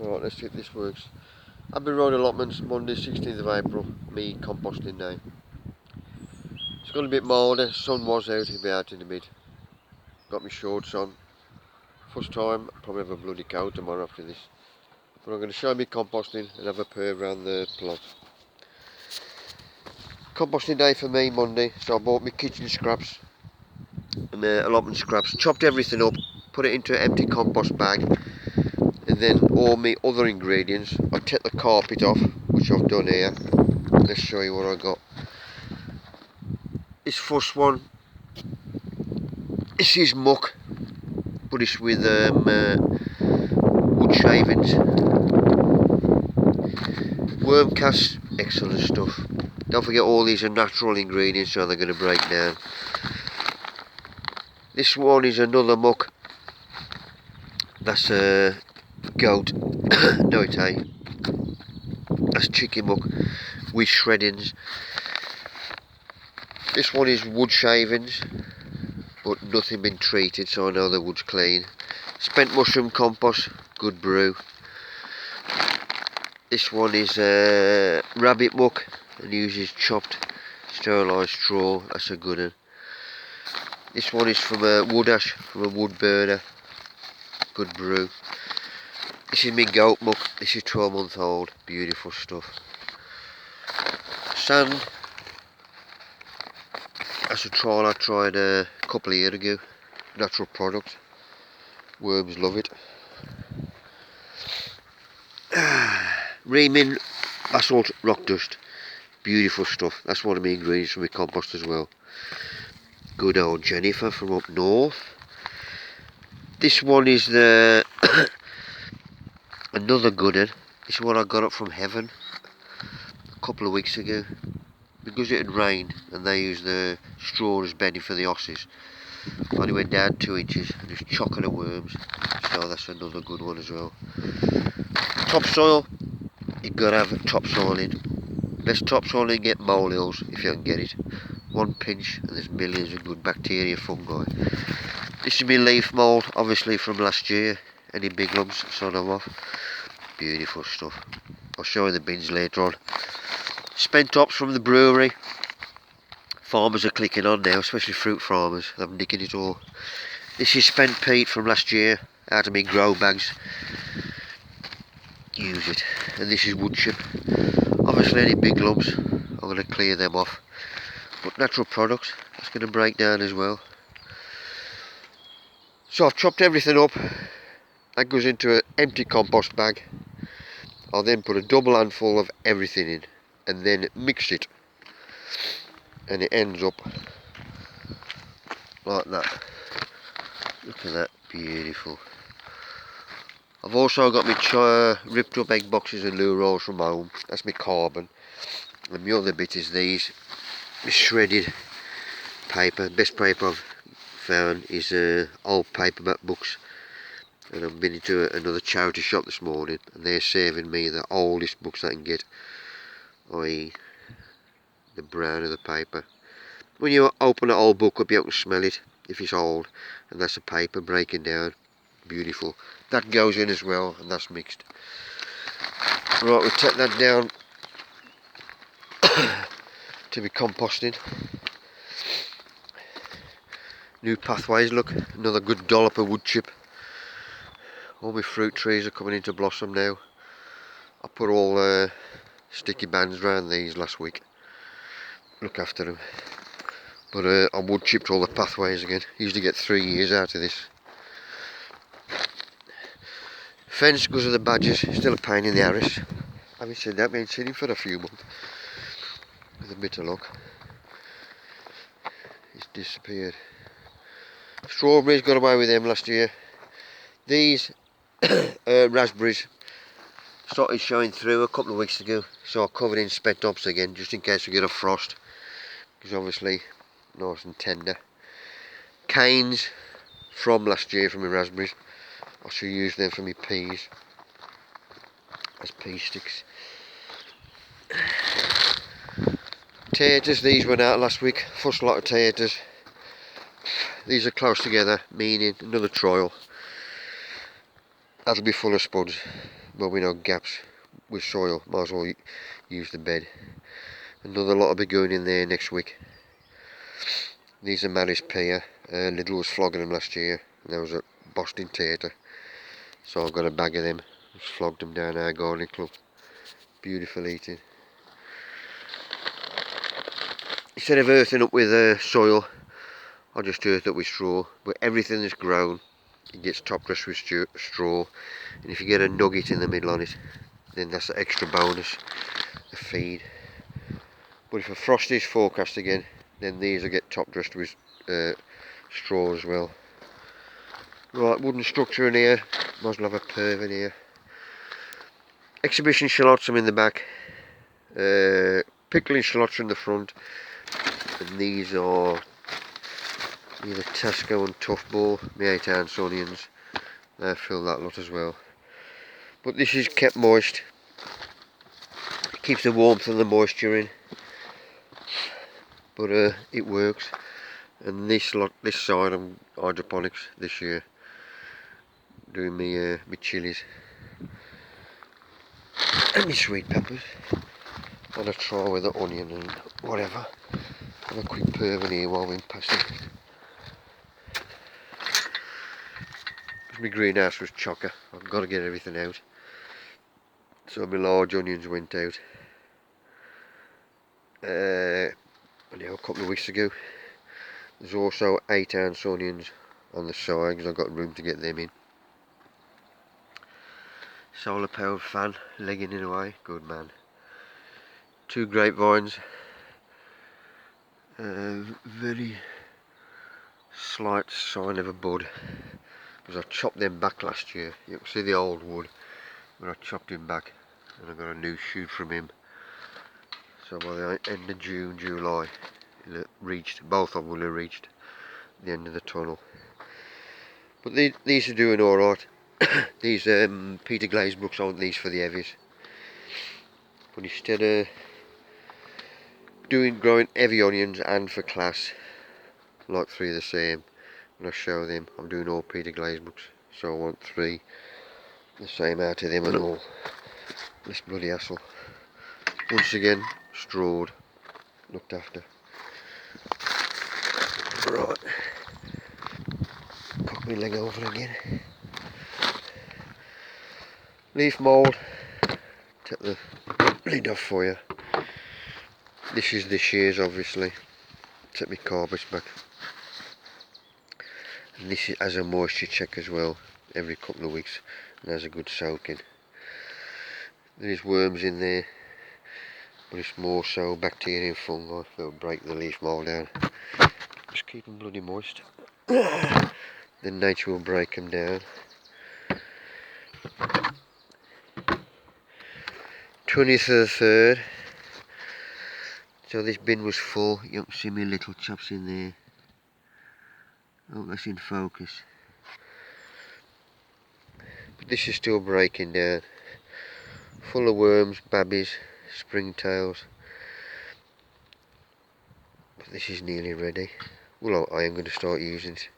Right, let's see if this works. I've been road allotments Monday 16th of April, me composting day. It's got a bit milder, sun was out, he'll be out in a bit. Got my shorts on. First time, probably have a bloody cow tomorrow after this. But I'm going to show me composting and have a perv around the plot. Composting day for me Monday, so I bought my kitchen scraps and allotment scraps, chopped everything up, put it into an empty compost bag, and then all my other ingredients. I take the carpet off, which I've done here. Let's show you what I got. This first one, this is muck, but it's with wood shavings, worm cast, excellent stuff. Don't forget all these are natural ingredients, so they're going to break down. This one is another muck. That's goat, no it ain't. That's chicken muck with shreddings. This one is wood shavings, but nothing been treated, so I know the wood's clean. Spent mushroom compost, good brew. This one is rabbit muck and uses chopped sterilised straw, that's a good one. This one is from a wood ash, from a wood burner, good brew. This is my goat muck, this is 12-month old, beautiful stuff. Sand, that's a trial I tried a couple of years ago, natural product, worms love it. Reaming basalt rock dust, beautiful stuff, that's one of my ingredients for my compost as well. Good old Jennifer from up north. This one is the another good one. This is what I got up from Heaven a couple of weeks ago. Because it had rained and they used the straw as bedding for the osses. Only went down 2 inches and just chocolate of worms. So that's another good one as well. Topsoil, you've got to have topsoil in. Best topsoil in, get molehills if you can get it. One pinch and there's millions of good bacteria, fungi. This is my leaf mould, obviously from last year. Any big lumps, sod them off. Beautiful stuff. I'll show you the bins later on. Spent tops from the brewery. Farmers are clicking on now, especially fruit farmers. They're nicking it all. This is spent peat from last year, out of my grow bags. Use it. And this is wood chip. Obviously any big lumps, I'm going to clear them off. But natural products, that's going to break down as well. So I've chopped everything up. That goes into an empty compost bag. I'll then put a double handful of everything in and then mix it, and it ends up like that. Look at that, beautiful. I've also got my ripped up egg boxes and loo rolls from home. That's my carbon. And the other bit is these, my shredded paper. Best paper I've found is old paperback books. And I've been into another charity shop this morning and they're saving me the oldest books I can get, i.e. the brown of the paper. When you open an old book up you can smell it if it's old, and that's the paper breaking down. Beautiful. That goes in as well and that's mixed. Right, we'll take that down to be composting. New pathways, look, another good dollop of wood chip. All my fruit trees are coming into blossom now. I put all sticky bands around these last week. Look after them. But I wood chipped all the pathways again. Usually get 3 years out of this. Fence because of the badgers, still a pain in the arse. Having said that, been sitting for a few months. With a bit of luck. It's disappeared. Strawberries, got away with them last year. These raspberries started showing through a couple of weeks ago, so I covered in spent tops again just in case we get a frost, because obviously nice and tender. Canes from last year from my raspberries, I should use them for my peas as pea sticks. Taters, these went out last week, first lot of taters. These are close together, meaning another trial. That'll be full of spuds. well, we know gaps with soil, might as well use the bed. Another lot will be going in there next week. These are Maris Pear. Lidl was flogging them last year, and there was a Boston Tater, so I've got a bag of them. Just flogged them down our gardening club. Beautiful eating. Instead of earthing up with soil, I just earth up with straw. But everything that's grown, it gets top dressed with straw, and if you get a nugget in the middle on it, then that's the extra bonus, the feed. But if a frost is forecast again, then these will get top dressed with straw as well. Right, wooden structure in here, might as well have a perv in here. Exhibition shallots in the back, pickling shallots in the front, and these are either Tasco and Tough Ball, my 8-ounce onions. I fill that lot as well. But this is kept moist, it keeps the warmth and the moisture in. But it works. And this side I'm hydroponics this year, doing me chilies and my sweet peppers. And I try with the onion and whatever. Have a quick perv in here while we're passing. My greenhouse was chocker. I've got to get everything out. So my large onions went out. Only a couple of weeks ago. There's also 8-ounce onions on the side because I've got room to get them in. Solar powered fan, legging it away, good man. 2 grapevines, very slight sign of a bud because I chopped them back last year. You can see the old wood, but I chopped him back and I got a new shoot from him. So by the end of June, July, both of them will have reached the end of the tunnel. But these are doing alright. These Peter Glazebrook's aren't these for the heavies. But instead of growing heavy onions and for class, like 3 of the same, when I show them, I'm doing all Peter Glazebrook's. So I want 3 the same out of them and all. This bloody hassle. Once again, strawed, looked after. Right, cock my leg over again. Leaf mould, take the lid off for you. This is this year's obviously. Take my carpets back. And this has a moisture check as well, every couple of weeks, and has a good soaking. There's worms in there, but it's more so bacteria and fungi that will break the leaf mould down. Just keep them bloody moist. Then nature will break them down. 20th of the 3rd. So this bin was full. You can see my little chops in there. Oh, that's in focus. But this is still breaking down. Full of worms, babbies, springtails. But this is nearly ready. Well, I am going to start using it.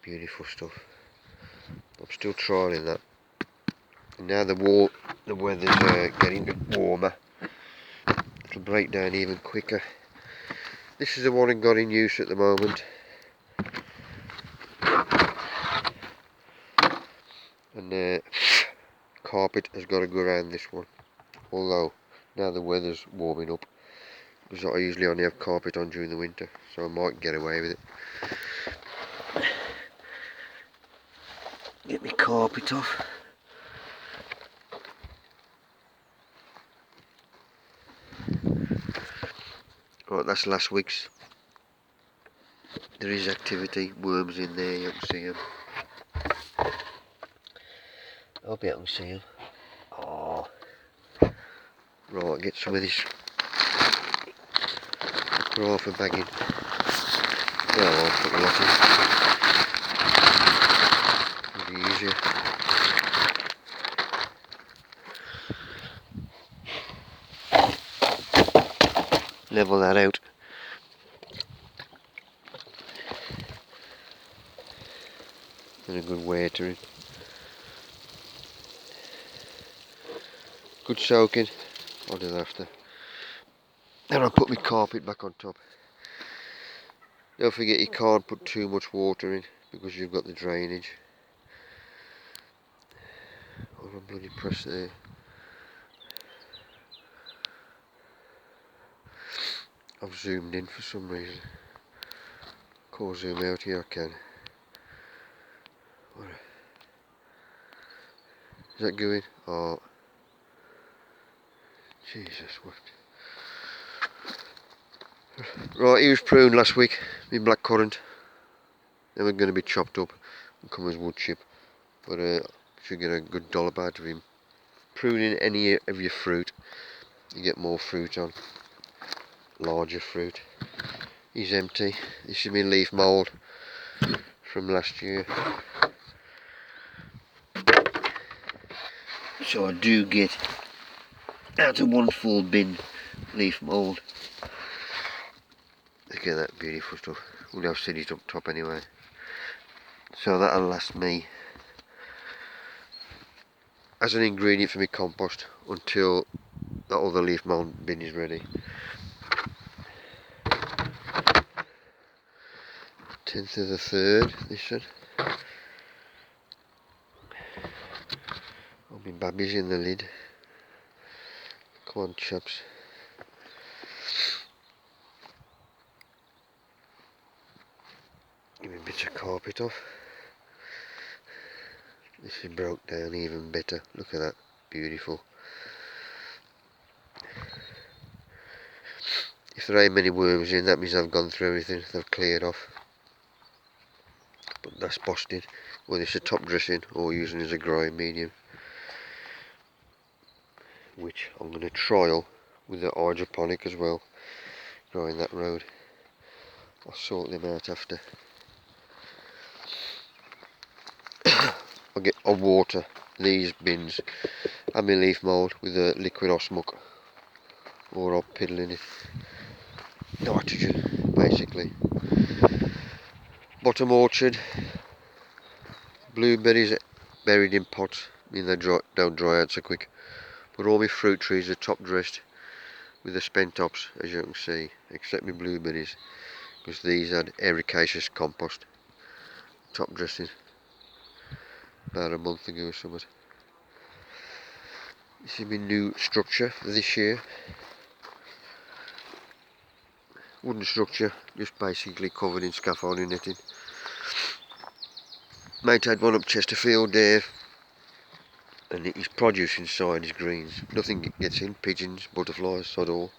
Beautiful stuff. I'm still trialing that. And now the weather's getting warmer. It'll break down even quicker. This is the one I've got in use at the moment. And carpet has got to go around this one. Although now the weather's warming up, because I usually only have carpet on during the winter, so I might get away with it. Get my carpet off. Right, that's last week's. There is activity, worms in there, you can see them. I'll be able to see them. Oh. Right, get some of this raw for bagging. Well, I'll put a lot in. It'll be easier. Level that out. And a good water in. good soaking. I'll do that after. Then I'll put my carpet back on top. Don't forget you can't put too much water in because you've got the drainage. Oh, I'm bloody press there. I've zoomed in for some reason. Can't zoom out here, I can. Is that going? Oh. Jesus, what? Right, he was pruned last week, my blackcurrant. They were going to be chopped up and come as wood chip. But should get a good dollop out of him. Pruning any of your fruit, you get more fruit on. Larger fruit. He's empty. This is my leaf mould from last year. So I do get out of one full bin leaf mould. Look at that beautiful stuff. We'll have cities up top anyway. So that'll last me as an ingredient for my compost until that other leaf mould bin is ready. 10th of the 3rd, this one. Oh, my baby's in the lid. Come on, chaps. Give me a bit of carpet off. This is broke down even better. Look at that. Beautiful. If there ain't many worms in, that means I've gone through everything. They've cleared off. But that's busted. Whether it's a top dressing or using as a growing medium. Which I'm going to trial with the hydroponic as well. Growing that road. I'll sort them out after. I'll water these bins and my leaf mould with a liquid osmuck, or I'll piddle in it. Nitrogen, basically. Bottom orchard, blueberries buried in pots, mean they don't dry out so quick. But all my fruit trees are top dressed with the spent tops, as you can see, except my blueberries, because these had ericaceous compost top dressing about a month ago or something. This is my new structure for this year. Wooden structure, just basically covered in scaffolding netting. Mate had one up Chesterfield there, and his produce inside is greens. Nothing gets in, pigeons, butterflies, sod all.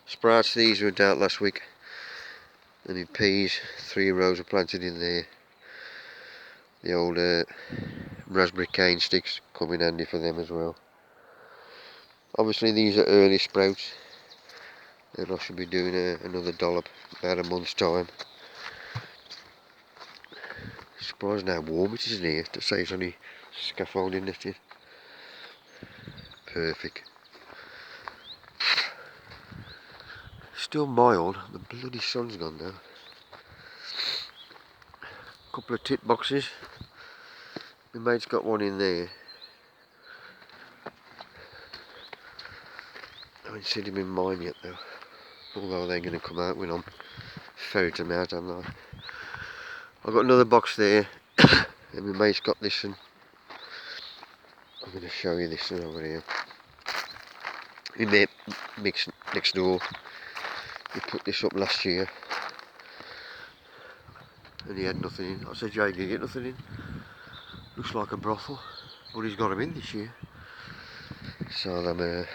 Sprouts, these went out last week. And in peas, 3 rows are planted in there. The old raspberry cane sticks come in handy for them as well. Obviously these are early sprouts, and I should be doing another dollop about a month's time. Surprised how warm it is in here to say it's only scaffolding netting. Perfect. Still mild, the bloody sun's gone now. Couple of tit boxes. My mate's got one in there. I haven't seen him in mine yet though. Although they're going to come out when I'm ferreting them out, haven't I? I've got another box there. And my mate's got this one. I'm going to show you this one over here. My mate mix next door. He put this up last year. And he had nothing in. I said, Jay, you get nothing in? Looks like a brothel. But he's got them in this year. So I'm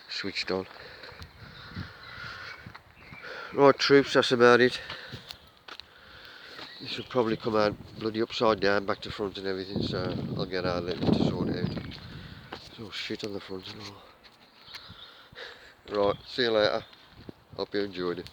switched on. Right troops, that's about it. This will probably come out bloody upside down, back to front and everything, so I'll get our little to sort it out. There's all shit on the front and all. Right, see you later. Hope you enjoyed it.